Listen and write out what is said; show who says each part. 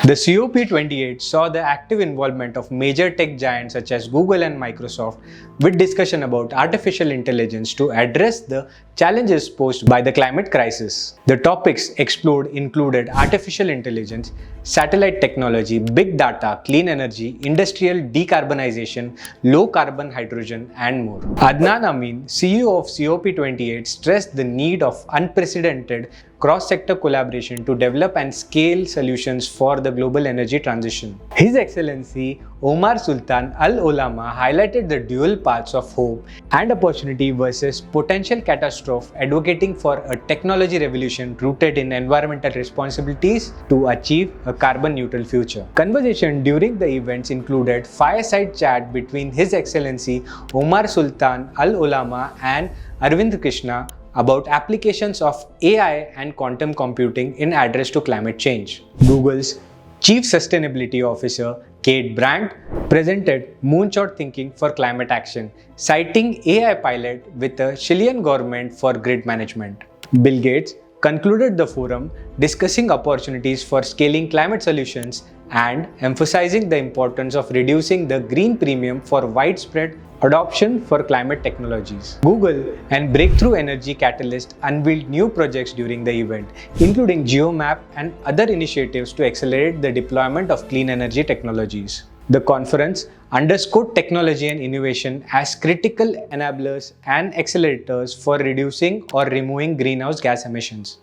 Speaker 1: The COP28 saw the active involvement of major tech giants such as Google and Microsoft with discussion about artificial intelligence to address the challenges posed by the climate crisis. The topics explored included artificial intelligence, satellite technology, big data, clean energy, industrial decarbonization, low carbon hydrogen, and more. Adnan Amin, CEO of COP28, stressed the need of unprecedented cross-sector collaboration to develop and scale solutions for the global energy transition. His Excellency Omar Sultan Al Olama highlighted the dual paths of hope and opportunity versus potential catastrophe, advocating for a technology revolution rooted in environmental responsibilities to achieve a carbon-neutral future. Conversation during the events included fireside chat between His Excellency Omar Sultan Al Olama and Arvind Krishna about applications of AI and quantum computing in address to climate change. Google's Chief Sustainability Officer, Kate Brandt, presented Moonshot Thinking for Climate Action, citing AI pilot with the Chilean government for grid management. Bill Gates concluded the forum discussing opportunities for scaling climate solutions and emphasizing the importance of reducing the green premium for widespread adoption for climate technologies. Google and Breakthrough Energy Catalyst unveiled new projects during the event, including GeoMap and other initiatives to accelerate the deployment of clean energy technologies. The conference underscored technology and innovation as critical enablers and accelerators for reducing or removing greenhouse gas emissions.